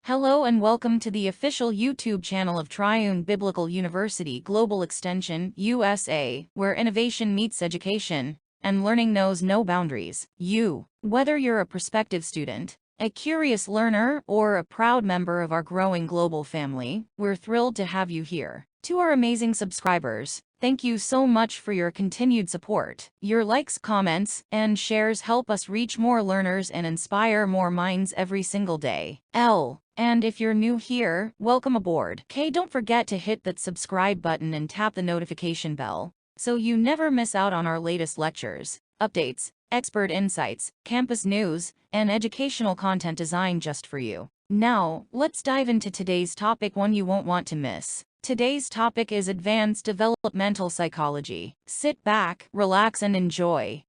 Hello and welcome to the official YouTube channel of Triune Biblical University Global Extension, USA, where innovation meets education, and learning knows no boundaries. Whether you're a prospective student, a curious learner, or a proud member of our growing global family, we're thrilled to have you here. To our amazing subscribers, thank you so much for your continued support. Your likes, comments, and shares help us reach more learners and inspire more minds every single day. And if you're new here, welcome aboard. Don't forget to hit that subscribe button and tap the notification bell so you never miss out on our latest lectures, updates, expert insights, campus news, and educational content designed just for you. Now, let's dive into today's topic, one you won't want to miss. Today's topic is Advanced Developmental Psychology. Sit back, relax, and enjoy.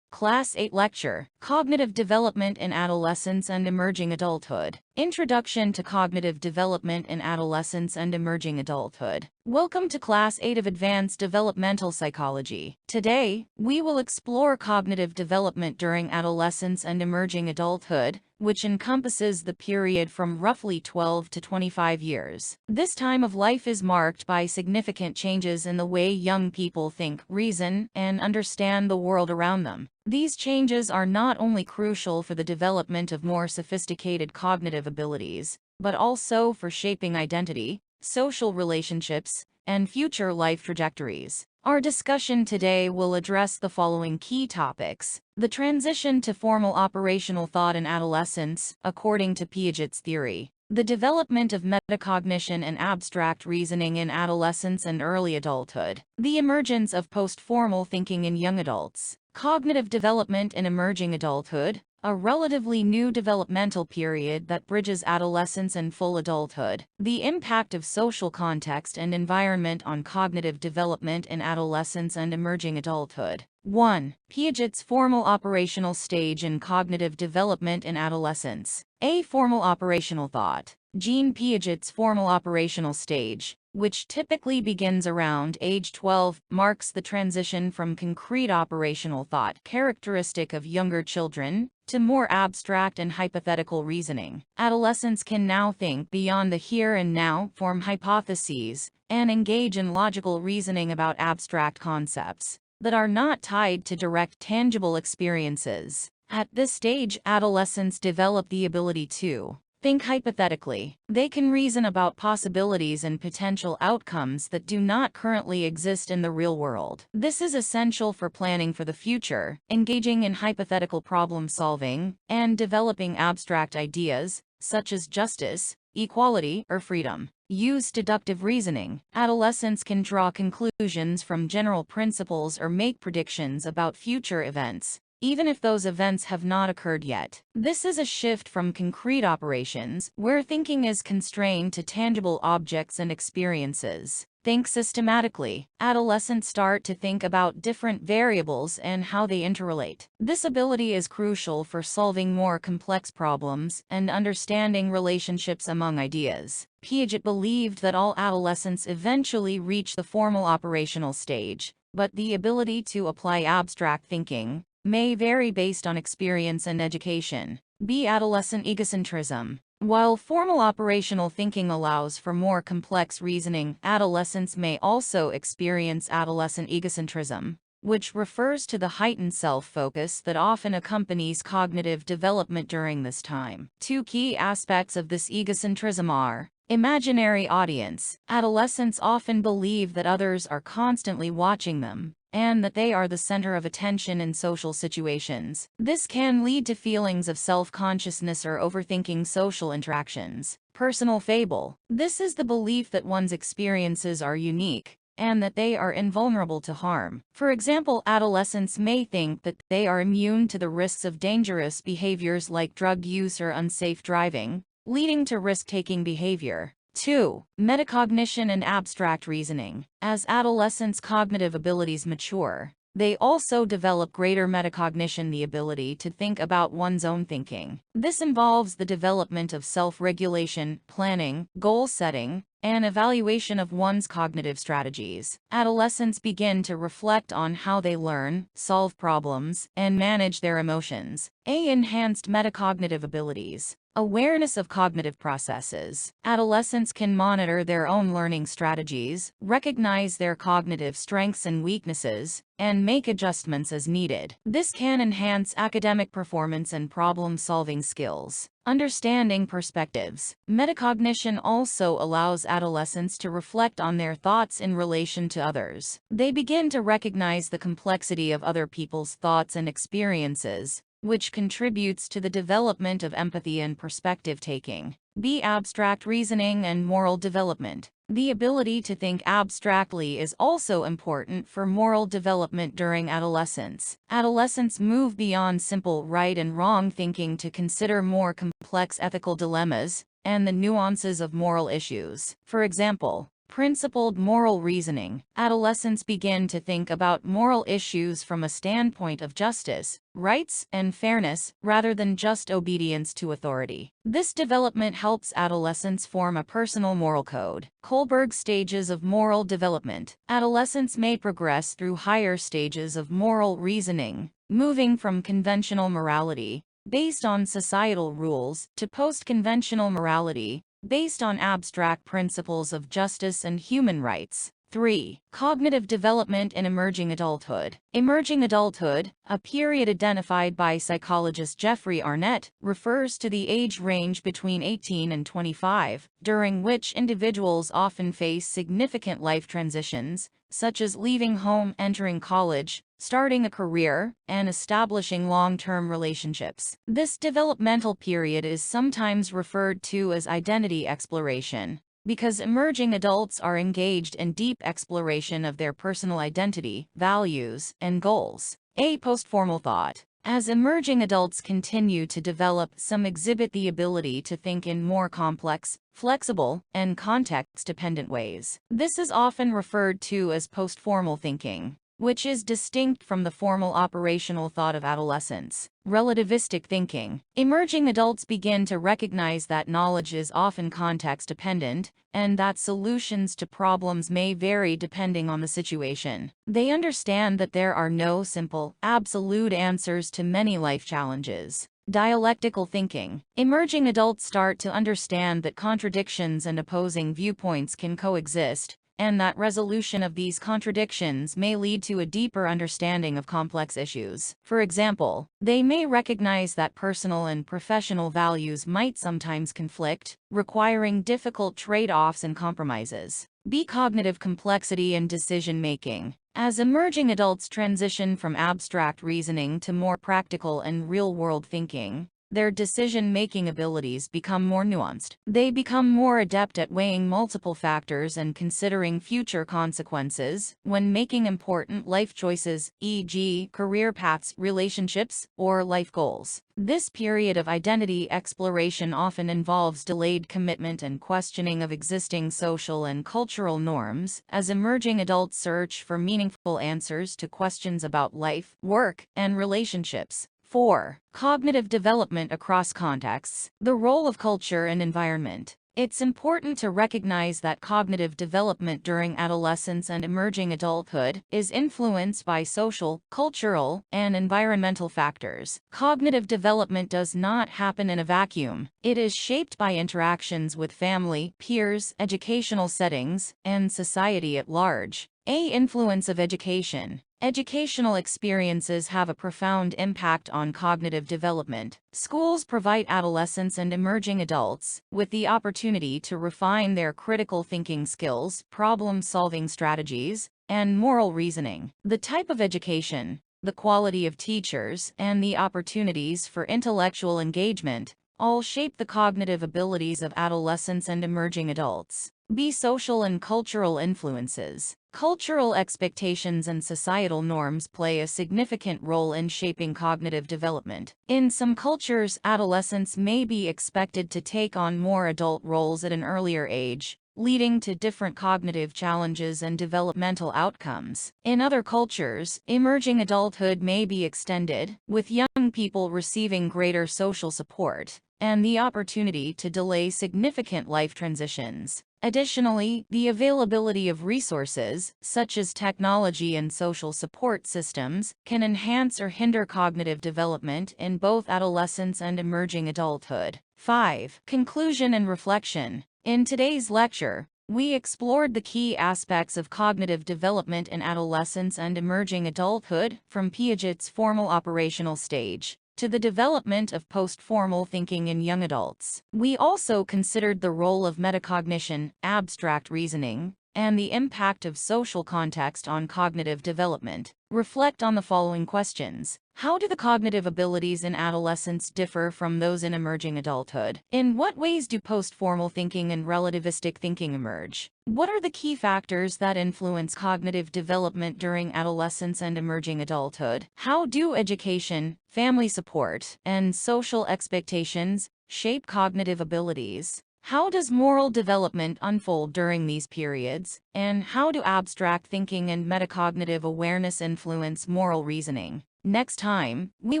Class 8 Lecture, Cognitive Development in Adolescence and Emerging Adulthood. Introduction to Cognitive Development in Adolescence and Emerging Adulthood. Welcome to Class 8 of Advanced Developmental Psychology. Today, we will explore cognitive development during adolescence and emerging adulthood, which encompasses the period from roughly 12 to 25 years. This time of life is marked by significant changes in the way young people think, reason, and understand the world around them. These changes are not only crucial for the development of more sophisticated cognitive abilities, but also for shaping identity, social relationships, and future life trajectories. Our discussion today will address the following key topics. The transition to formal operational thought in adolescence, according to Piaget's theory. The development of metacognition and abstract reasoning in adolescence and early adulthood. The emergence of post-formal thinking in young adults. Cognitive development in emerging adulthood, a relatively new developmental period that bridges adolescence and full adulthood. The impact of social context and environment on cognitive development in adolescence and emerging adulthood. 1. Piaget's formal operational stage in cognitive development in adolescence. A formal operational thought. Jean Piaget's formal operational stage, which typically begins around age 12, marks the transition from concrete operational thought, characteristic of younger children, to more abstract and hypothetical reasoning. Adolescents can now think beyond the here and now, form hypotheses, and engage in logical reasoning about abstract concepts that are not tied to direct tangible experiences. At this stage, adolescents develop the ability to think hypothetically. They can reason about possibilities and potential outcomes that do not currently exist in the real world. This is essential for planning for the future, engaging in hypothetical problem solving, and developing abstract ideas, such as justice, equality, or freedom. Use deductive reasoning. Adolescents can draw conclusions from general principles or make predictions about future events, even if those events have not occurred yet. This is a shift from concrete operations, where thinking is constrained to tangible objects and experiences. Think systematically. Adolescents start to think about different variables and how they interrelate. This ability is crucial for solving more complex problems and understanding relationships among ideas. Piaget believed that all adolescents eventually reach the formal operational stage, but the ability to apply abstract thinking may vary based on experience and education. B. Adolescent egocentrism. While formal operational thinking allows for more complex reasoning, adolescents may also experience adolescent egocentrism, which refers to the heightened self-focus that often accompanies cognitive development during this time. Two key aspects of this egocentrism are imaginary audience. Adolescents often believe that others are constantly watching them, and that they are the center of attention in social situations. This can lead to feelings of self-consciousness or overthinking social interactions. Personal fable. This is the belief that one's experiences are unique, and that they are invulnerable to harm. For example, adolescents may think that they are immune to the risks of dangerous behaviors like drug use or unsafe driving, leading to risk-taking behavior. 2. Metacognition and abstract reasoning. As adolescents' cognitive abilities mature, they also develop greater metacognition, the ability to think about one's own thinking. This involves the development of self-regulation, planning, goal setting, and evaluation of one's cognitive strategies. Adolescents begin to reflect on how they learn, solve problems, and manage their emotions. Enhanced metacognitive abilities. Awareness of cognitive processes. Adolescents can monitor their own learning strategies, recognize their cognitive strengths and weaknesses, and make adjustments as needed. This can enhance academic performance and problem-solving skills. Understanding perspectives. Metacognition also allows adolescents to reflect on their thoughts in relation to others. They begin to recognize the complexity of other people's thoughts and experiences, which contributes to the development of empathy and perspective taking. Abstract reasoning and moral development. The ability to think abstractly is also important for moral development during adolescence. Adolescents move beyond simple right and wrong thinking to consider more complex ethical dilemmas and the nuances of moral issues. For example, principled moral reasoning. Adolescents begin to think about moral issues from a standpoint of justice, rights, and fairness, rather than just obedience to authority. This development helps adolescents form a personal moral code. Kohlberg stages of moral development. Adolescents may progress through higher stages of moral reasoning, moving from conventional morality, based on societal rules, to post-conventional morality, based on abstract principles of justice and human rights. 3. Cognitive development in emerging adulthood. Emerging adulthood, a period identified by psychologist Jeffrey Arnett, refers to the age range between 18 and 25, during which individuals often face significant life transitions, such as leaving home, entering college, starting a career, and establishing long-term relationships. This developmental period is sometimes referred to as identity exploration, because emerging adults are engaged in deep exploration of their personal identity, values, and goals. Postformal thought. As emerging adults continue to develop, some exhibit the ability to think in more complex, flexible, and context-dependent ways. This is often referred to as postformal thinking, which is distinct from the formal operational thought of adolescence. Relativistic thinking. Emerging adults begin to recognize that knowledge is often context-dependent, and that solutions to problems may vary depending on the situation. They understand that there are no simple, absolute answers to many life challenges. Dialectical thinking. Emerging adults start to understand that contradictions and opposing viewpoints can coexist, and that resolution of these contradictions may lead to a deeper understanding of complex issues. For example, they may recognize that personal and professional values might sometimes conflict, requiring difficult trade-offs and compromises. Cognitive complexity and decision-making. As emerging adults transition from abstract reasoning to more practical and real-world thinking, their decision-making abilities become more nuanced. They become more adept at weighing multiple factors and considering future consequences when making important life choices, e.g., career paths, relationships, or life goals. This period of identity exploration often involves delayed commitment and questioning of existing social and cultural norms, as emerging adults search for meaningful answers to questions about life, work, and relationships. 4. Cognitive development across contexts. The role of culture and environment. It's important to recognize that cognitive development during adolescence and emerging adulthood is influenced by social, cultural, and environmental factors. Cognitive development does not happen in a vacuum. It is shaped by interactions with family, peers, educational settings, and society at large. Influence of education. Educational experiences have a profound impact on cognitive development. Schools provide adolescents and emerging adults with the opportunity to refine their critical thinking skills, problem-solving strategies, and moral reasoning. The type of education, the quality of teachers, and the opportunities for intellectual engagement all shape the cognitive abilities of adolescents and emerging adults. Social and cultural influences. Cultural expectations and societal norms play a significant role in shaping cognitive development. In some cultures, adolescents may be expected to take on more adult roles at an earlier age, leading to different cognitive challenges and developmental outcomes. In other cultures, emerging adulthood may be extended, with young people receiving greater social support and the opportunity to delay significant life transitions. Additionally, the availability of resources, such as technology and social support systems, can enhance or hinder cognitive development in both adolescence and emerging adulthood. 5. Conclusion and reflection. In today's lecture, we explored the key aspects of cognitive development in adolescence and emerging adulthood, from Piaget's formal operational stage to the development of post-formal thinking in young adults. We also considered the role of metacognition, abstract reasoning, and the impact of social context on cognitive development. Reflect on the following questions. How do the cognitive abilities in adolescence differ from those in emerging adulthood? In what ways do post-formal thinking and relativistic thinking emerge? What are the key factors that influence cognitive development during adolescence and emerging adulthood? How do education, family support, and social expectations shape cognitive abilities? How does moral development unfold during these periods? And how do abstract thinking and metacognitive awareness influence moral reasoning? Next time, we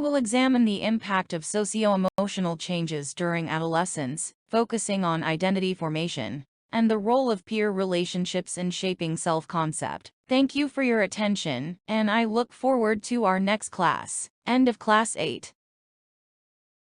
will examine the impact of socio-emotional changes during adolescence, focusing on identity formation and the role of peer relationships in shaping self-concept. Thank you for your attention, and I look forward to our next class. End of Class 8.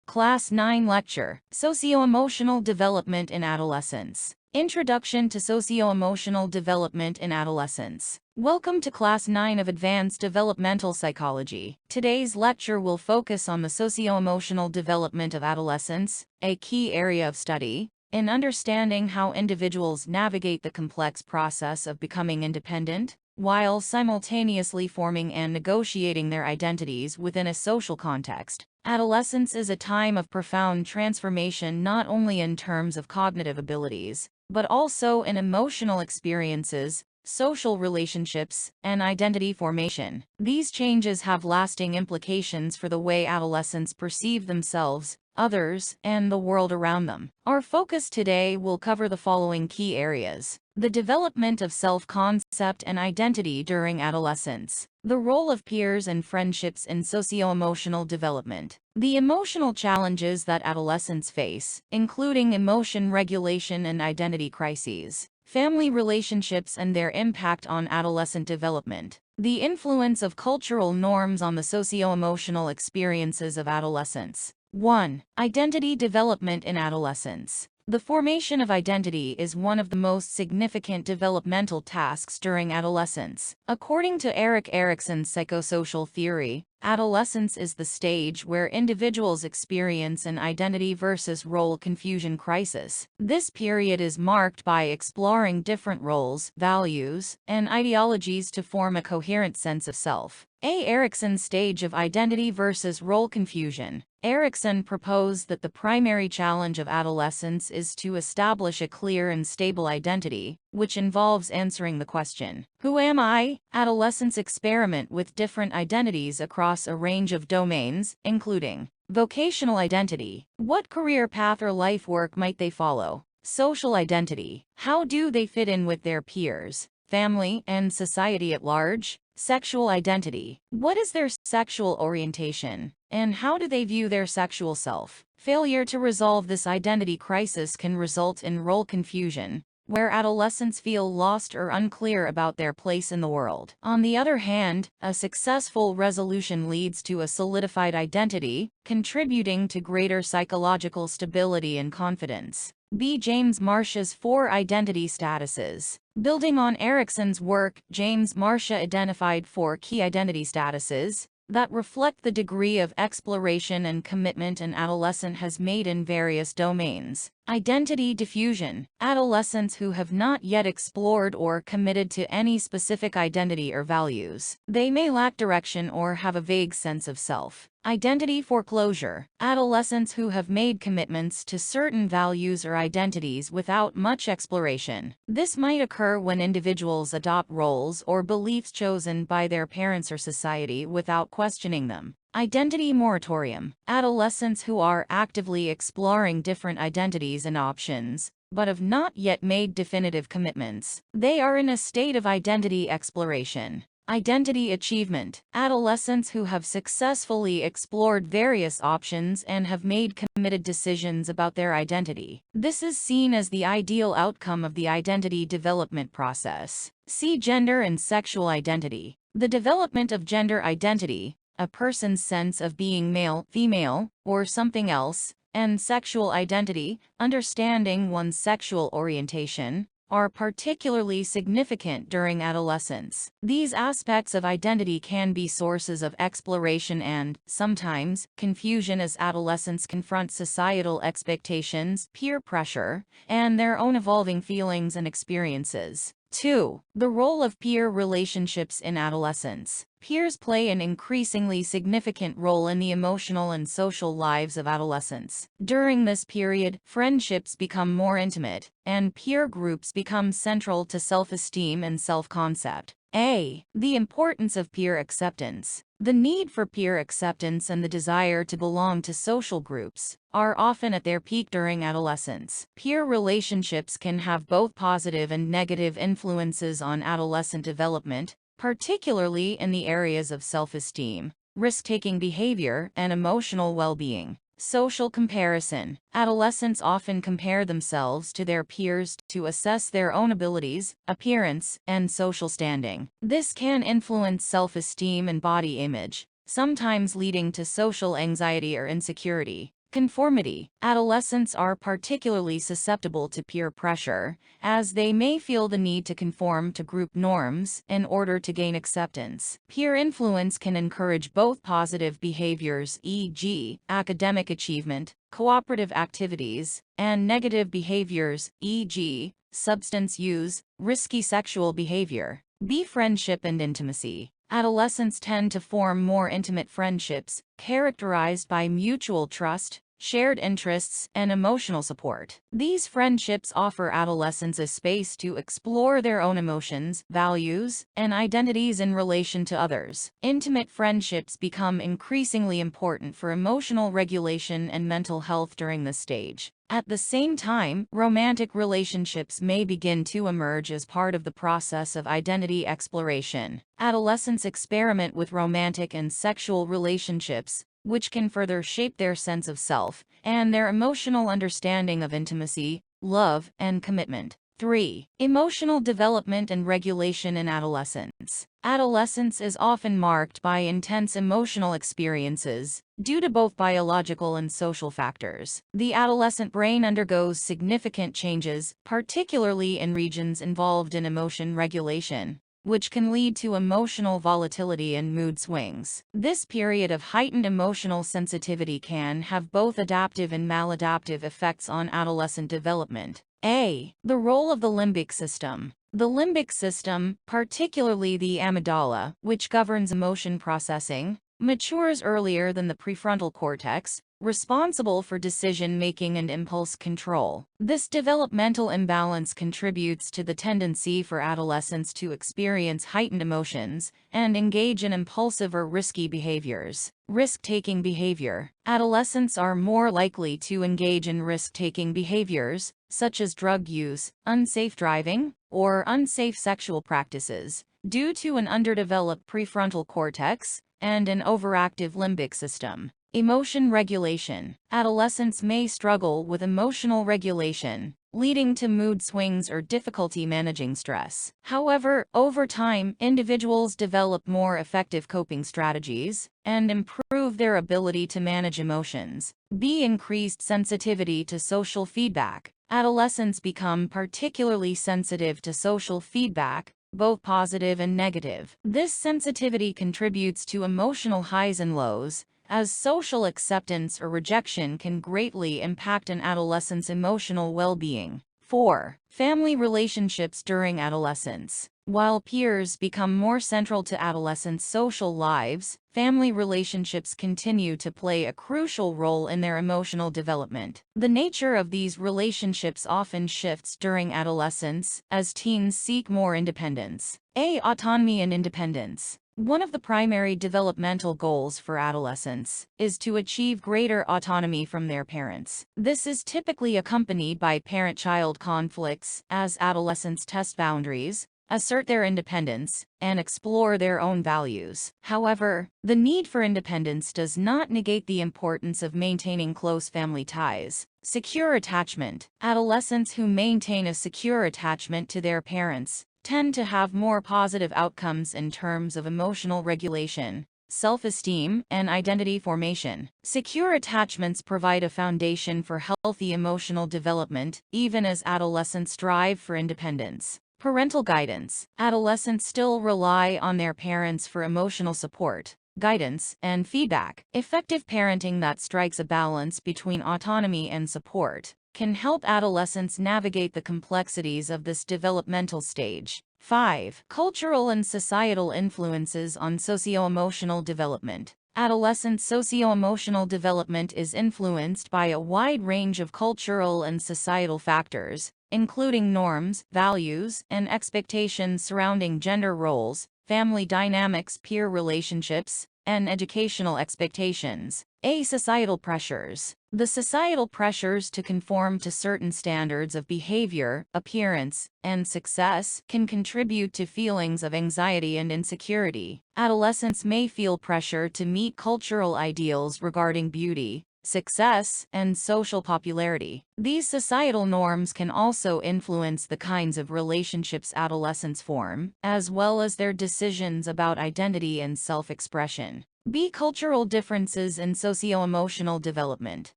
Class 9 Lecture, Socio-Emotional Development in Adolescence. Introduction to Socio-Emotional Development in Adolescence. Welcome to Class 9 of Advanced Developmental Psychology. Today's lecture will focus on the socio-emotional development of adolescence, a key area of study, in understanding how individuals navigate the complex process of becoming independent, while simultaneously forming and negotiating their identities within a social context. Adolescence is a time of profound transformation not only in terms of cognitive abilities, but also in emotional experiences, social relationships, and identity formation. These changes have lasting implications for the way adolescents perceive themselves, others, and the world around them. Our focus today will cover the following key areas: the development of self-concept and identity during adolescence, the role of peers and friendships in socio-emotional development, the emotional challenges that adolescents face, including emotion regulation and identity crises, family relationships and their impact on adolescent development, the influence of cultural norms on the socio-emotional experiences of adolescents. 1. Identity development in adolescence. The formation of identity is one of the most significant developmental tasks during adolescence. According to Erik Erikson's psychosocial theory, adolescence is the stage where individuals experience an identity versus role confusion crisis. This period is marked by exploring different roles, values, and ideologies to form a coherent sense of self. Erikson's stage of identity versus role confusion. Erikson proposed that the primary challenge of adolescence is to establish a clear and stable identity, which involves answering the question, "Who am I?" Adolescents experiment with different identities across a range of domains, including vocational identity. What career path or life work might they follow? Social identity. How do they fit in with their peers, family, and society at large? Sexual identity. What is their sexual orientation, and how do they view their sexual self? Failure to resolve this identity crisis can result in role confusion, where adolescents feel lost or unclear about their place in the world. On the other hand, a successful resolution leads to a solidified identity, contributing to greater psychological stability and confidence. James Marsh's 4 identity statuses. Building on Erikson's work, James Marsh identified 4 key identity statuses that reflect the degree of exploration and commitment an adolescent has made in various domains. Identity diffusion. Adolescents who have not yet explored or committed to any specific identity or values. They may lack direction or have a vague sense of self. Identity foreclosure. Adolescents who have made commitments to certain values or identities without much exploration. This might occur when individuals adopt roles or beliefs chosen by their parents or society without questioning them. Identity moratorium. Adolescents who are actively exploring different identities and options, but have not yet made definitive commitments. They are in a state of identity exploration. Identity achievement. Adolescents who have successfully explored various options and have made committed decisions about their identity. This is seen as the ideal outcome of the identity development process. See gender and sexual identity. The development of gender identity, a person's sense of being male, female, or something else, and sexual identity, understanding one's sexual orientation, are particularly significant during adolescence. These aspects of identity can be sources of exploration and, sometimes, confusion as adolescents confront societal expectations, peer pressure, and their own evolving feelings and experiences. 2. The role of peer relationships in adolescence. Peers play an increasingly significant role in the emotional and social lives of adolescents. During this period, friendships become more intimate, and peer groups become central to self-esteem and self-concept. A. The importance of peer acceptance. The need for peer acceptance and the desire to belong to social groups are often at their peak during adolescence. Peer relationships can have both positive and negative influences on adolescent development, particularly in the areas of self-esteem, risk-taking behavior, and emotional well-being. Social comparison. Adolescents often compare themselves to their peers to assess their own abilities, appearance, and social standing. This can influence self-esteem and body image, sometimes leading to social anxiety or insecurity. Conformity. Adolescents are particularly susceptible to peer pressure, as they may feel the need to conform to group norms in order to gain acceptance. Peer influence can encourage both positive behaviors, e.g., academic achievement, cooperative activities, and negative behaviors, e.g., substance use, risky sexual behavior. B. Friendship and intimacy. Adolescents tend to form more intimate friendships, characterized by mutual trust, shared interests, and emotional support. These friendships offer adolescents a space to explore their own emotions, values, and identities in relation to others. Intimate friendships become increasingly important for emotional regulation and mental health during this stage. At the same time, romantic relationships may begin to emerge as part of the process of identity exploration. Adolescents experiment with romantic and sexual relationships, which can further shape their sense of self and their emotional understanding of intimacy, love, and commitment. 3. Emotional development and regulation in adolescence. Adolescence is often marked by intense emotional experiences, due to both biological and social factors. The adolescent brain undergoes significant changes, particularly in regions involved in emotion regulation, which can lead to emotional volatility and mood swings. This period of heightened emotional sensitivity can have both adaptive and maladaptive effects on adolescent development. A. The role of the limbic system. The limbic system, particularly the amygdala, which governs emotion processing, matures earlier than the prefrontal cortex, responsible for decision-making and impulse control. This developmental imbalance contributes to the tendency for adolescents to experience heightened emotions and engage in impulsive or risky behaviors. Risk-taking behavior. Adolescents are more likely to engage in risk-taking behaviors, such as drug use, unsafe driving, or unsafe sexual practices, due to an underdeveloped prefrontal cortex and an overactive limbic system. Emotion regulation. Adolescents may struggle with emotional regulation, leading to mood swings or difficulty managing stress. However, over time, individuals develop more effective coping strategies and improve their ability to manage emotions. B. Increased sensitivity to social feedback. Adolescents become particularly sensitive to social feedback, both positive and negative. This sensitivity contributes to emotional highs and lows, as social acceptance or rejection can greatly impact an adolescent's emotional well-being. 4. Family relationships during adolescence. While peers become more central to adolescents' social lives, family relationships continue to play a crucial role in their emotional development. The nature of these relationships often shifts during adolescence, as teens seek more independence. A. Autonomy and independence. One of the primary developmental goals for adolescents is to achieve greater autonomy from their parents. This is typically accompanied by parent-child conflicts, as adolescents test boundaries, assert their independence, and explore their own values. However, the need for independence does not negate the importance of maintaining close family ties. Secure attachment. Adolescents who maintain a secure attachment to their parents tend to have more positive outcomes in terms of emotional regulation, self-esteem, and identity formation. Secure attachments provide a foundation for healthy emotional development, even as adolescents strive for independence. Parental guidance. Adolescents still rely on their parents for emotional support, guidance, and feedback. Effective parenting that strikes a balance between autonomy and support can help adolescents navigate the complexities of this developmental stage. 5. Cultural and societal influences on socio-emotional development. Adolescent socio-emotional development is influenced by a wide range of cultural and societal factors, including norms, values, and expectations surrounding gender roles, family dynamics, peer relationships, and educational expectations. Societal pressures. The societal pressures to conform to certain standards of behavior, appearance, and success can contribute to feelings of anxiety and insecurity. Adolescents may feel pressure to meet cultural ideals regarding beauty, success, and social popularity. These societal norms can also influence the kinds of relationships adolescents form, as well as their decisions about identity and self-expression. Cultural differences in socio-emotional development.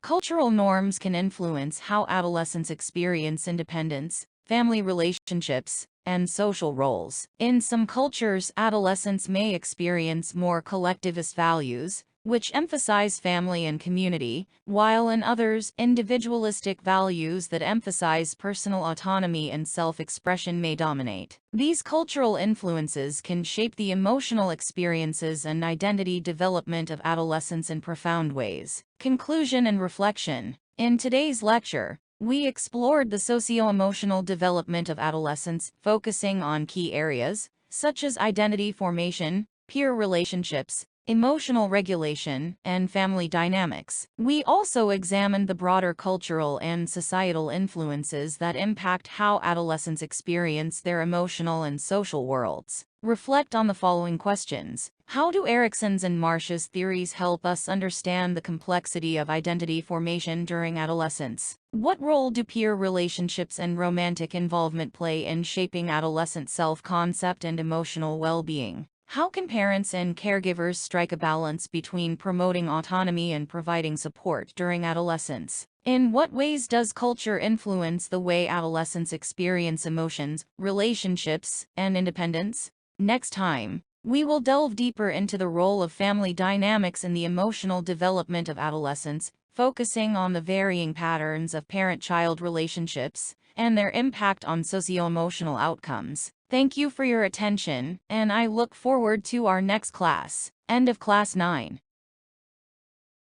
Cultural norms can influence how adolescents experience independence, family relationships, and social roles. In some cultures, adolescents may experience more collectivist values, which emphasize family and community, while in others, individualistic values that emphasize personal autonomy and self-expression may dominate. These cultural influences can shape the emotional experiences and identity development of adolescents in profound ways. Conclusion and reflection. In today's lecture, we explored the socio-emotional development of adolescents, focusing on key areas such as identity formation, peer relationships, emotional regulation, and family dynamics. We also examined the broader cultural and societal influences that impact how adolescents experience their emotional and social worlds. Reflect on the following questions. How do Erickson's and Marsh's theories help us understand the complexity of identity formation during adolescence? What role do peer relationships and romantic involvement play in shaping adolescent self-concept and emotional well-being? How can parents and caregivers strike a balance between promoting autonomy and providing support during adolescence? In what ways does culture influence the way adolescents experience emotions, relationships, and independence? Next time, we will delve deeper into the role of family dynamics in the emotional development of adolescents, focusing on the varying patterns of parent-child relationships and their impact on socio-emotional outcomes. Thank you for your attention, and I look forward to our next class. End of Class 9.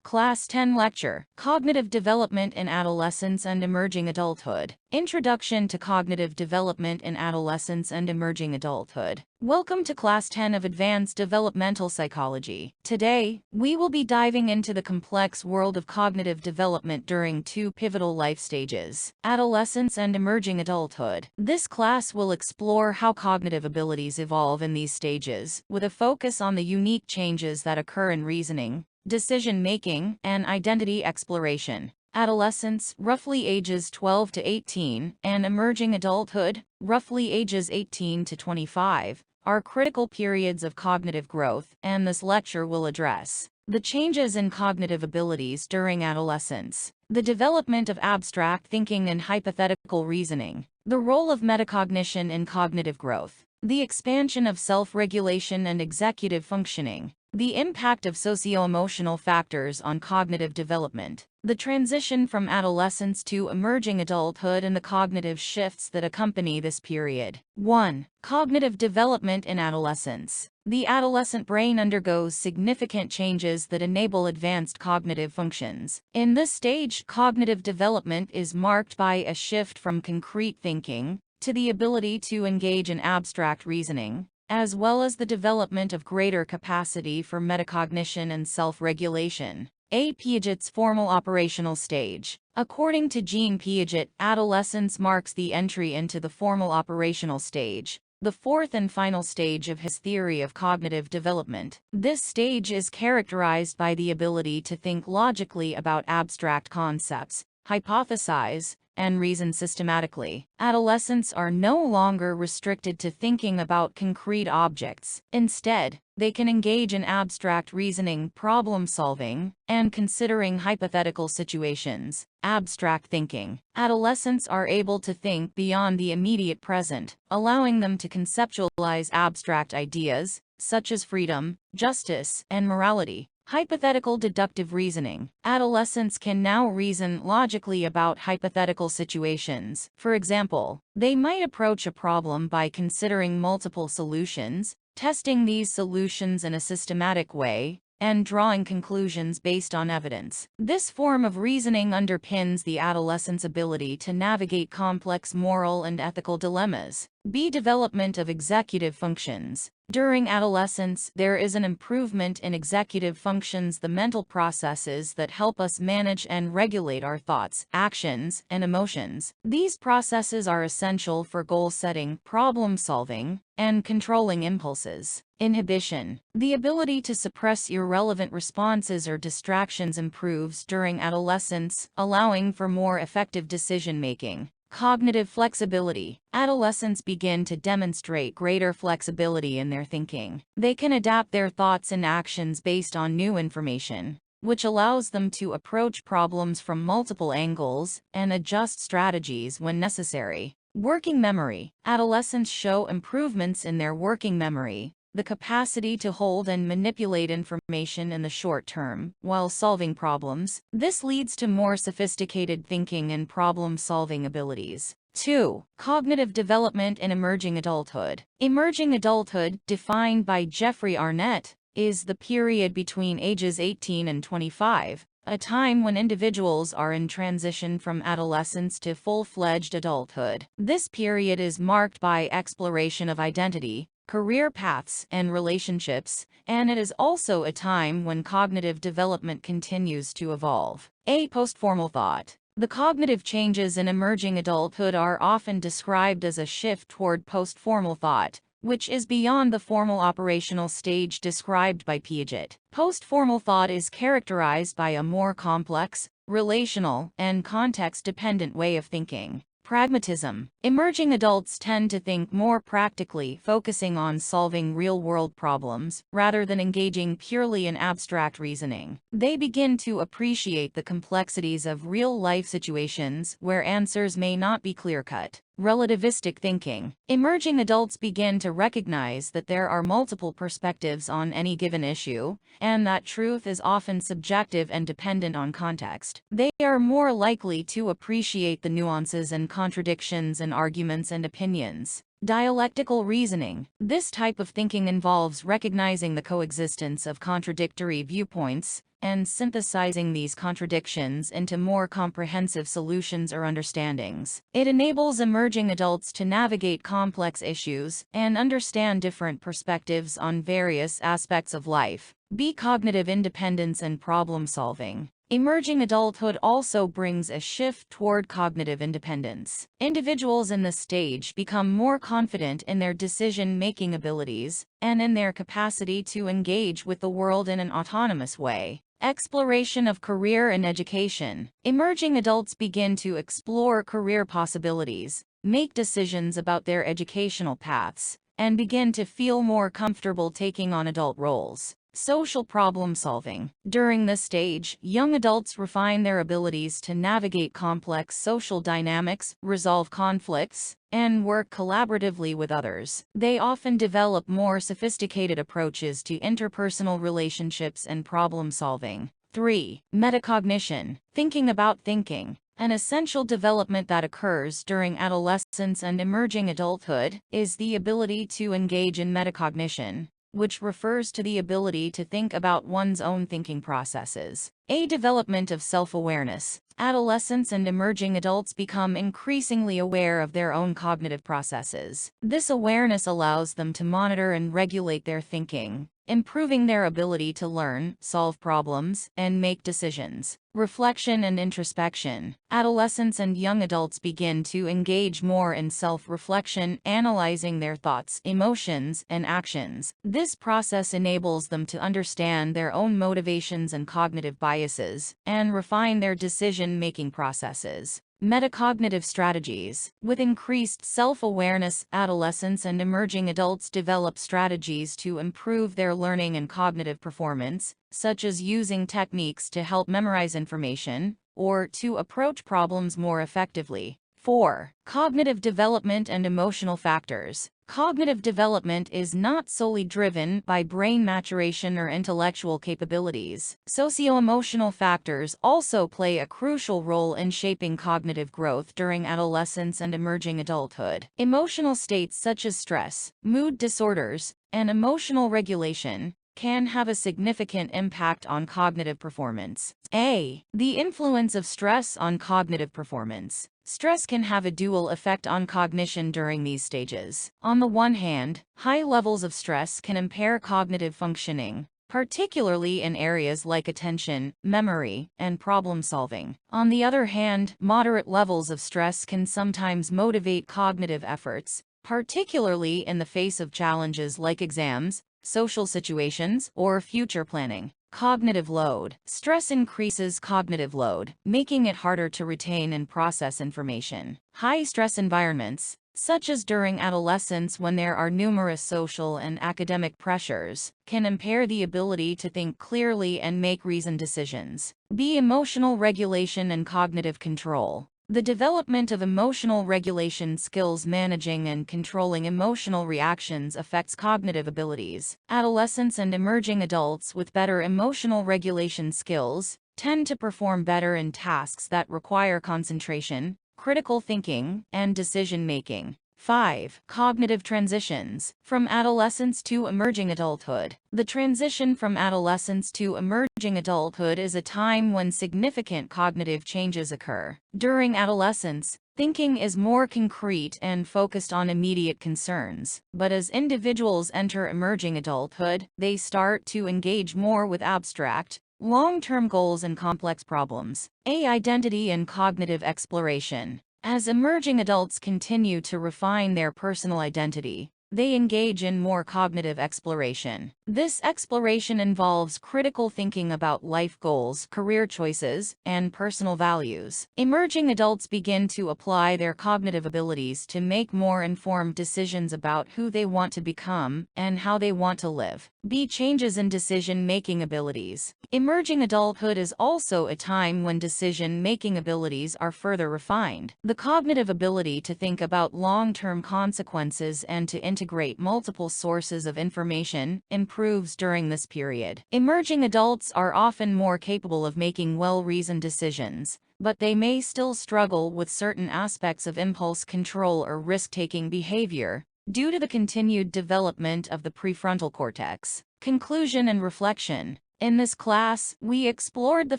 Class 10 Lecture, Cognitive Development in Adolescence and Emerging Adulthood. Introduction to Cognitive Development in Adolescence and Emerging Adulthood. Welcome to Class 10 of Advanced Developmental Psychology. Today, we will be diving into the complex world of cognitive development during two pivotal life stages, adolescence and emerging adulthood. This class will explore how cognitive abilities evolve in these stages, with a focus on the unique changes that occur in reasoning, decision-making, and identity exploration. Adolescence, roughly ages 12 to 18, and emerging adulthood, roughly ages 18 to 25, are critical periods of cognitive growth, and this lecture will address the changes in cognitive abilities during adolescence, the development of abstract thinking and hypothetical reasoning, the role of metacognition in cognitive growth, the expansion of self-regulation and executive functioning, the impact of socio-emotional factors on cognitive development, the transition from adolescence to emerging adulthood and the cognitive shifts that accompany this period. 1. Cognitive development in adolescence. The adolescent brain undergoes significant changes that enable advanced cognitive functions. In this stage, cognitive development is marked by a shift from concrete thinking to the ability to engage in abstract reasoning, as well as the development of greater capacity for metacognition and self-regulation. Piaget's formal operational stage. According to Jean Piaget, adolescence marks the entry into the formal operational stage, the fourth and final stage of his theory of cognitive development. This stage is characterized by the ability to think logically about abstract concepts, hypothesize, and reason systematically. Adolescents are no longer restricted to thinking about concrete objects. Instead, they can engage in abstract reasoning, problem solving, and considering hypothetical situations. Abstract thinking. Adolescents are able to think beyond the immediate present, allowing them to conceptualize abstract ideas, such as freedom, justice, and morality. Hypothetical deductive reasoning. Adolescents can now reason logically about hypothetical situations. For example, they might approach a problem by considering multiple solutions, testing these solutions in a systematic way, and drawing conclusions based on evidence. This form of reasoning underpins the adolescent's ability to navigate complex moral and ethical dilemmas. B. Development of executive functions. During adolescence, there is an improvement in executive functions, the mental processes that help us manage and regulate our thoughts, actions, and emotions. These processes are essential for goal setting, problem solving, and controlling impulses. Inhibition. The ability to suppress irrelevant responses or distractions improves during adolescence, allowing for more effective decision making. Cognitive flexibility. Adolescents begin to demonstrate greater flexibility in their thinking. They can adapt their thoughts and actions based on new information, which allows them to approach problems from multiple angles and adjust strategies when necessary. Working memory. Adolescents show improvements in their working memory, the capacity to hold and manipulate information in the short term while solving problems. This leads to more sophisticated thinking and problem-solving abilities. 2. Cognitive development in emerging adulthood. Emerging adulthood, defined by Jeffrey Arnett, is the period between ages 18 and 25, a time when individuals are in transition from adolescence to full-fledged adulthood. This period is marked by exploration of identity, career paths, and relationships, and it is also a time when cognitive development continues to evolve. A. Postformal thought. The cognitive changes in emerging adulthood are often described as a shift toward postformal thought, which is beyond the formal operational stage described by Piaget. Postformal thought is characterized by a more complex, relational, and context-dependent way of thinking. Pragmatism. Emerging adults tend to think more practically, focusing on solving real-world problems, rather than engaging purely in abstract reasoning. They begin to appreciate the complexities of real-life situations where answers may not be clear-cut. Relativistic thinking. Emerging adults begin to recognize that there are multiple perspectives on any given issue, and that truth is often subjective and dependent on context. They are more likely to appreciate the nuances and contradictions in arguments and opinions. Dialectical reasoning. This type of thinking involves recognizing the coexistence of contradictory viewpoints and synthesizing these contradictions into more comprehensive solutions or understandings. It enables emerging adults to navigate complex issues and understand different perspectives on various aspects of life. B. Cognitive independence and problem solving. Emerging adulthood also brings a shift toward cognitive independence. Individuals in this stage become more confident in their decision-making abilities and in their capacity to engage with the world in an autonomous way. Exploration of career and education. Emerging adults begin to explore career possibilities, make decisions about their educational paths, and begin to feel more comfortable taking on adult roles. Social problem solving. During this stage, young adults refine their abilities to navigate complex social dynamics, resolve conflicts, and work collaboratively with others. They often develop more sophisticated approaches to interpersonal relationships and problem solving. 3. Metacognition. Thinking about thinking. An essential development that occurs during adolescence and emerging adulthood is the ability to engage in metacognition, which refers to the ability to think about one's own thinking processes. A. Development of self-awareness. Adolescents and emerging adults become increasingly aware of their own cognitive processes. This awareness allows them to monitor and regulate their thinking, improving their ability to learn, solve problems, and make decisions. Reflection and introspection. Adolescents and young adults begin to engage more in self-reflection, analyzing their thoughts, emotions, and actions. This process enables them to understand their own motivations and cognitive biases, and refine their decision-making processes. Metacognitive strategies. With increased self-awareness, adolescents and emerging adults develop strategies to improve their learning and cognitive performance, such as using techniques to help memorize information or to approach problems more effectively. 4. Cognitive development and emotional factors. Cognitive development is not solely driven by brain maturation or intellectual capabilities. Socio-emotional factors also play a crucial role in shaping cognitive growth during adolescence and emerging adulthood. Emotional states such as stress, mood disorders, and emotional regulation can have a significant impact on cognitive performance. A. The influence of stress on cognitive performance. Stress can have a dual effect on cognition during these stages. On the one hand, high levels of stress can impair cognitive functioning, particularly in areas like attention, memory, and problem-solving. On the other hand, moderate levels of stress can sometimes motivate cognitive efforts, particularly in the face of challenges like exams, social situations, or future planning. Cognitive load. Stress increases cognitive load, making it harder to retain and process information. High-stress environments, such as during adolescence when there are numerous social and academic pressures, can impair the ability to think clearly and make reasoned decisions. B. Emotional regulation and cognitive control. The development of emotional regulation skills. Managing and controlling emotional reactions affects cognitive abilities. Adolescents and emerging adults with better emotional regulation skills tend to perform better in tasks that require concentration, critical thinking, and decision-making. 5. Cognitive transitions. From adolescence to emerging adulthood. The transition from adolescence to emerging adulthood is a time when significant cognitive changes occur. During adolescence, thinking is more concrete and focused on immediate concerns, but as individuals enter emerging adulthood, they start to engage more with abstract, long-term goals and complex problems. A. Identity and cognitive exploration. As emerging adults continue to refine their personal identity, they engage in more cognitive exploration. This exploration involves critical thinking about life goals, career choices, and personal values. Emerging adults begin to apply their cognitive abilities to make more informed decisions about who they want to become and how they want to live. B. Changes in decision-making abilities. Emerging adulthood is also a time when decision-making abilities are further refined. The cognitive ability to think about long-term consequences and to integrate multiple sources of information improves during this period. Emerging adults are often more capable of making well-reasoned decisions, but they may still struggle with certain aspects of impulse control or risk-taking behavior due to the continued development of the prefrontal cortex. Conclusion and reflection. In this class, we explored the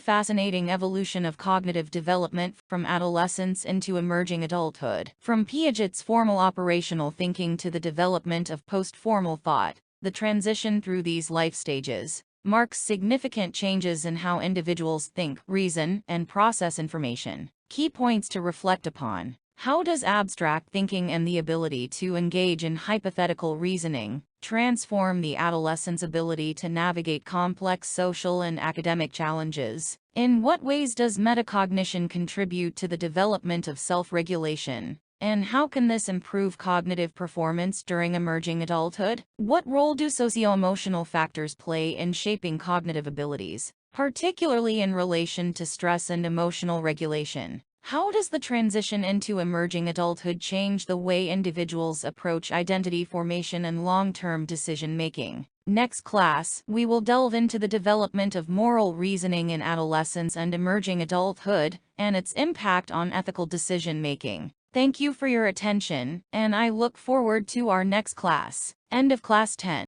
fascinating evolution of cognitive development from adolescence into emerging adulthood. From Piaget's formal operational thinking to the development of post-formal thought, the transition through these life stages marks significant changes in how individuals think, reason, and process information. Key points to reflect upon. How does abstract thinking and the ability to engage in hypothetical reasoning transform the adolescent's ability to navigate complex social and academic challenges? In what ways does metacognition contribute to the development of self-regulation? And how can this improve cognitive performance during emerging adulthood? What role do socio-emotional factors play in shaping cognitive abilities, particularly in relation to stress and emotional regulation? How does the transition into emerging adulthood change the way individuals approach identity formation and long-term decision-making? Next class, we will delve into the development of moral reasoning in adolescence and emerging adulthood, and its impact on ethical decision-making. Thank you for your attention, and I look forward to our next class. End of Class 10.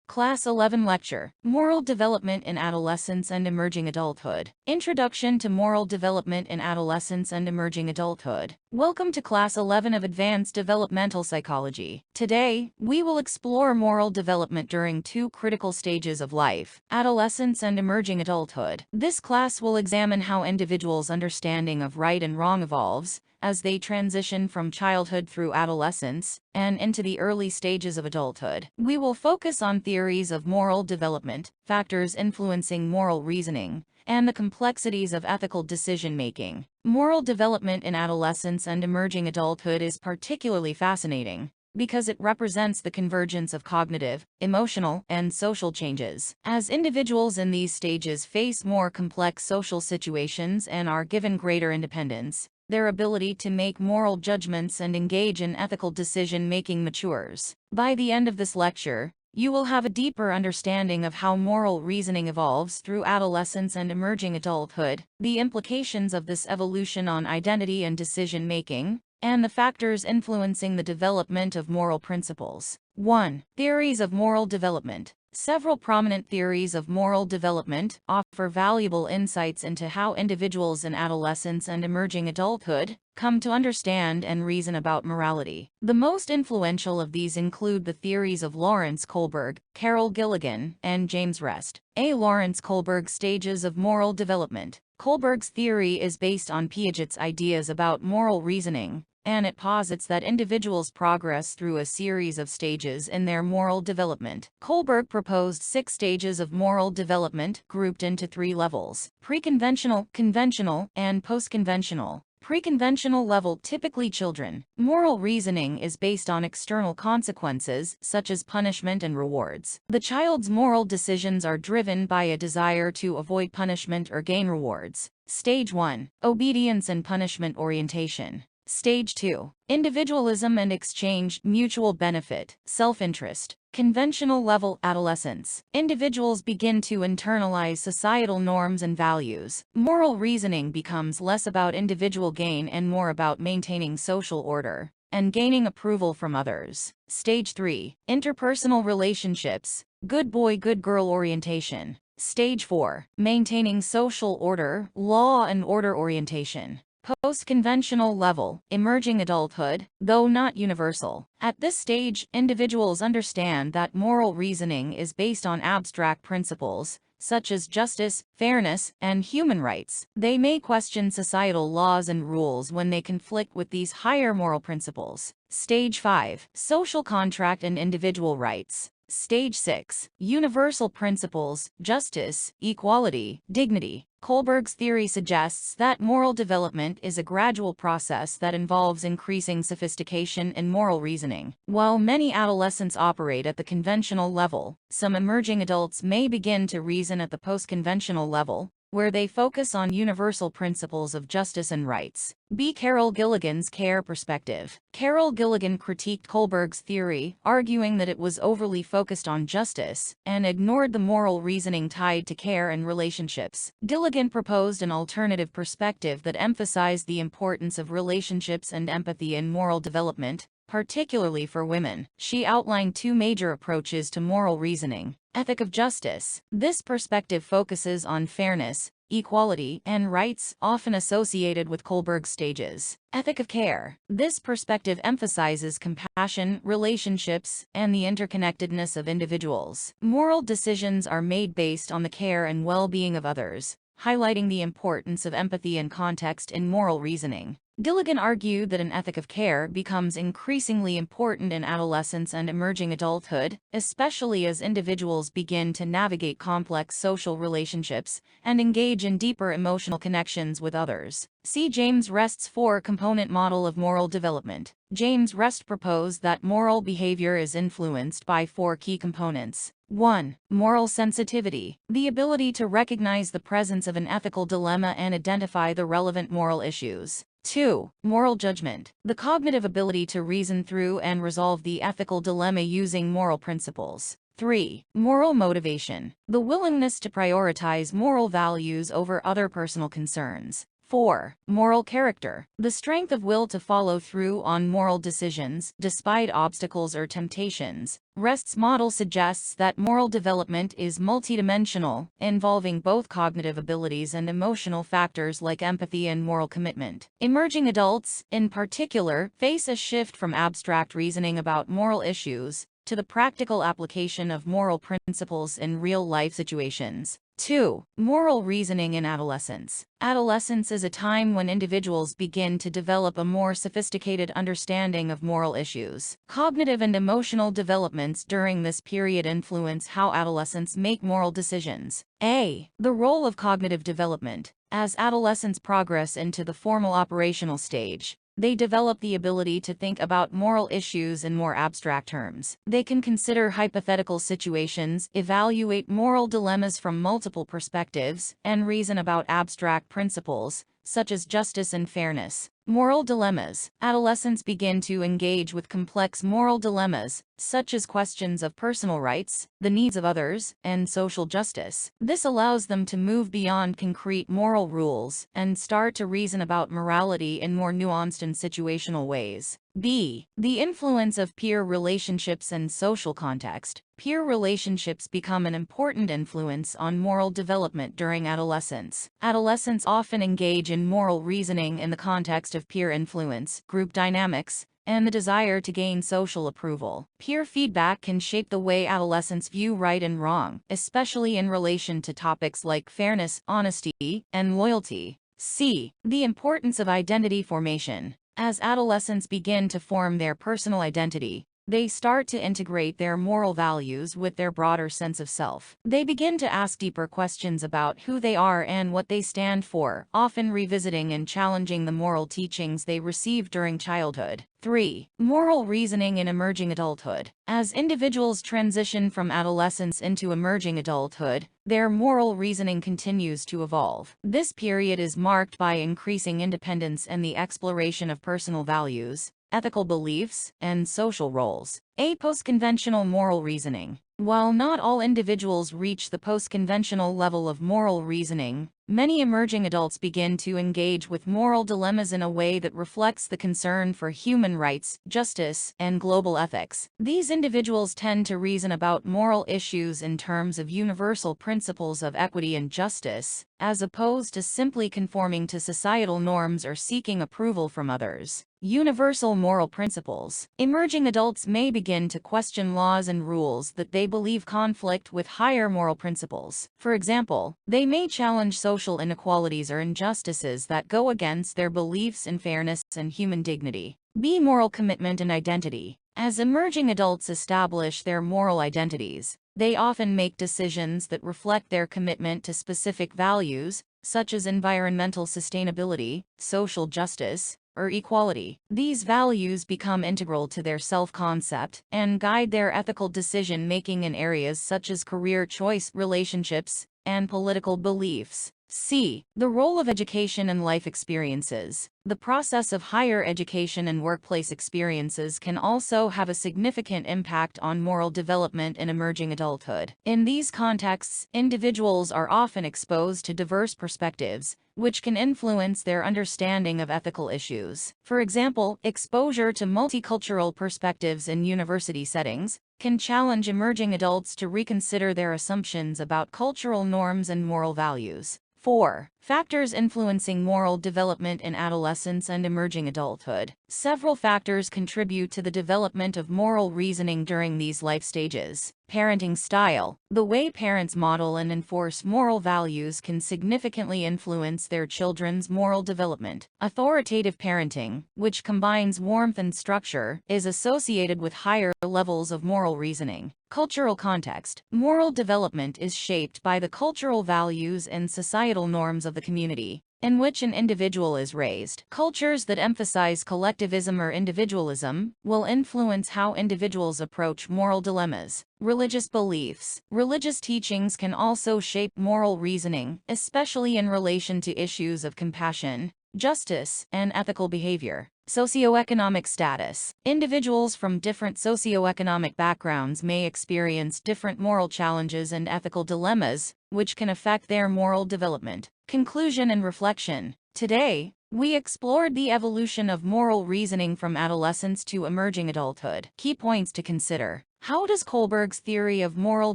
Class 11 Lecture, Moral Development in Adolescence and Emerging Adulthood. Introduction to Moral Development in Adolescence and Emerging Adulthood. Welcome to Class 11 of Advanced Developmental Psychology. Today, we will explore moral development during two critical stages of life, adolescence and emerging adulthood. This class will examine how individuals' understanding of right and wrong evolves as they transition from childhood through adolescence and into the early stages of adulthood. We will focus on theories of moral development, factors influencing moral reasoning, and the complexities of ethical decision-making. Moral development in adolescence and emerging adulthood is particularly fascinating because it represents the convergence of cognitive, emotional, and social changes. As individuals in these stages face more complex social situations and are given greater independence, their ability to make moral judgments and engage in ethical decision-making matures. By the end of this lecture, you will have a deeper understanding of how moral reasoning evolves through adolescence and emerging adulthood, the implications of this evolution on identity and decision-making, and the factors influencing the development of moral principles. 1. Theories of moral development. Several prominent theories of moral development offer valuable insights into how individuals in adolescence and emerging adulthood come to understand and reason about morality. The most influential of these include the theories of Lawrence Kohlberg, Carol Gilligan, and James Rest. Lawrence Kohlberg Stages of Moral Development. Kohlberg's theory is based on Piaget's ideas about moral reasoning, and it posits that individuals progress through a series of stages in their moral development. Kohlberg proposed 6 stages of moral development grouped into 3 levels: pre-conventional, conventional, and post-conventional. Pre-conventional level, typically children. Moral reasoning is based on external consequences, such as punishment and rewards. The child's moral decisions are driven by a desire to avoid punishment or gain rewards. Stage 1. Obedience and punishment orientation. Stage 2. Individualism and exchange, mutual benefit, self-interest. Conventional level, adolescence. Individuals begin to internalize societal norms and values. Moral reasoning becomes less about individual gain and more about maintaining social order and gaining approval from others. Stage 3. Interpersonal relationships, good boy, good girl orientation. Stage 4. Maintaining social order, law and order orientation. Post-conventional level, emerging adulthood, though not universal. At this stage, individuals understand that moral reasoning is based on abstract principles, such as justice, fairness, and human rights. They may question societal laws and rules when they conflict with these higher moral principles. Stage 5. Social contract and individual rights. Stage 6. Universal principles, justice, equality, dignity. Kohlberg's theory suggests that moral development is a gradual process that involves increasing sophistication in moral reasoning. While many adolescents operate at the conventional level, some emerging adults may begin to reason at the post-conventional level, where they focus on universal principles of justice and rights. Carol Gilligan's care perspective. Carol Gilligan critiqued Kohlberg's theory, arguing that it was overly focused on justice and ignored the moral reasoning tied to care and relationships. Gilligan proposed an alternative perspective that emphasized the importance of relationships and empathy in moral development, particularly for women. She outlined 2 major approaches to moral reasoning. Ethic of justice. This perspective focuses on fairness, equality, and rights, often associated with Kohlberg's stages. Ethic of care. This perspective emphasizes compassion, relationships, and the interconnectedness of individuals. Moral decisions are made based on the care and well-being of others, highlighting the importance of empathy and context in moral reasoning. Gilligan argued that an ethic of care becomes increasingly important in adolescence and emerging adulthood, especially as individuals begin to navigate complex social relationships and engage in deeper emotional connections with others. See James Rest's 4-component model of moral development. James Rest proposed that moral behavior is influenced by 4 key components. 1. Moral sensitivity. The ability to recognize the presence of an ethical dilemma and identify the relevant moral issues. 2. Moral judgment. The cognitive ability to reason through and resolve the ethical dilemma using moral principles. 3. Moral motivation. The willingness to prioritize moral values over other personal concerns. 4. Moral character. The strength of will to follow through on moral decisions, despite obstacles or temptations. Rest's model suggests that moral development is multidimensional, involving both cognitive abilities and emotional factors like empathy and moral commitment. Emerging adults, in particular, face a shift from abstract reasoning about moral issues to the practical application of moral principles in real-life situations. 2. Moral reasoning in adolescence. Adolescence is a time when individuals begin to develop a more sophisticated understanding of moral issues. Cognitive and emotional developments during this period influence how adolescents make moral decisions. A. The role of cognitive development. As adolescents progress into the formal operational stage, they develop the ability to think about moral issues in more abstract terms. They can consider hypothetical situations, evaluate moral dilemmas from multiple perspectives, and reason about abstract principles, such as justice and fairness. Moral dilemmas. Adolescents begin to engage with complex moral dilemmas, such as questions of personal rights, the needs of others, and social justice. This allows them to move beyond concrete moral rules and start to reason about morality in more nuanced and situational ways. B. The influence of peer relationships and social context. Peer relationships become an important influence on moral development during adolescence. Adolescents often engage in moral reasoning in the context of peer influence, group dynamics, and the desire to gain social approval. Peer feedback can shape the way adolescents view right and wrong, especially in relation to topics like fairness, honesty, and loyalty. C. The importance of identity formation. As adolescents begin to form their personal identity, they start to integrate their moral values with their broader sense of self. They begin to ask deeper questions about who they are and what they stand for, often revisiting and challenging the moral teachings they received during childhood. 3. Moral reasoning in emerging adulthood. As individuals transition from adolescence into emerging adulthood, their moral reasoning continues to evolve. This period is marked by increasing independence and the exploration of personal values, ethical beliefs, and social roles. A. Post-conventional moral reasoning. While not all individuals reach the post-conventional level of moral reasoning, many emerging adults begin to engage with moral dilemmas in a way that reflects the concern for human rights, justice, and global ethics. These individuals tend to reason about moral issues in terms of universal principles of equity and justice, as opposed to simply conforming to societal norms or seeking approval from others. Universal moral principles. Emerging adults may begin to question laws and rules that they believe conflict with higher moral principles. For example, they may challenge social inequalities or injustices that go against their beliefs in fairness and human dignity. B. Moral commitment and identity. As emerging adults establish their moral identities, they often make decisions that reflect their commitment to specific values, such as environmental sustainability, social justice, or equality. These values become integral to their self-concept and guide their ethical decision-making in areas such as career choice, relationships, and political beliefs. C. The role of education and life experiences. The process of higher education and workplace experiences can also have a significant impact on moral development in emerging adulthood. In these contexts, individuals are often exposed to diverse perspectives, which can influence their understanding of ethical issues. For example, exposure to multicultural perspectives in university settings can challenge emerging adults to reconsider their assumptions about cultural norms and moral values. 4. Factors influencing moral development in adolescence and emerging adulthood. Several factors contribute to the development of moral reasoning during these life stages. Parenting style. The way parents model and enforce moral values can significantly influence their children's moral development. Authoritative parenting, which combines warmth and structure, is associated with higher levels of moral reasoning. Cultural context. Moral development is shaped by the cultural values and societal norms of the community in which an individual is raised. Cultures that emphasize collectivism or individualism will influence how individuals approach moral dilemmas. Religious beliefs. Religious teachings can also shape moral reasoning, especially in relation to issues of compassion, justice, and ethical behavior. Socioeconomic status. Individuals from different socioeconomic backgrounds may experience different moral challenges and ethical dilemmas, which can affect their moral development. Conclusion and reflection. Today, we explored the evolution of moral reasoning from adolescence to emerging adulthood. Key points to consider. How does Kohlberg's theory of moral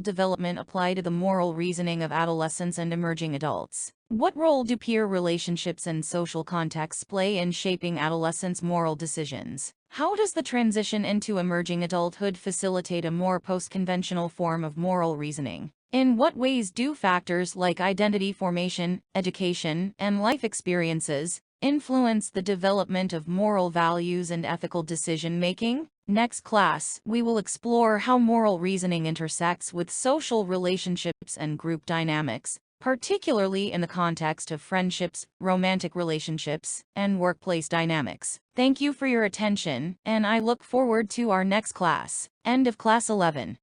development apply to the moral reasoning of adolescents and emerging adults? What role do peer relationships and social contexts play in shaping adolescents' moral decisions? How does the transition into emerging adulthood facilitate a more post-conventional form of moral reasoning? In what ways do factors like identity formation, education, and life experiences influence the development of moral values and ethical decision-making? Next class, we will explore how moral reasoning intersects with social relationships and group dynamics, particularly in the context of friendships, romantic relationships, and workplace dynamics. Thank you for your attention, and I look forward to our next class. End of Class 11.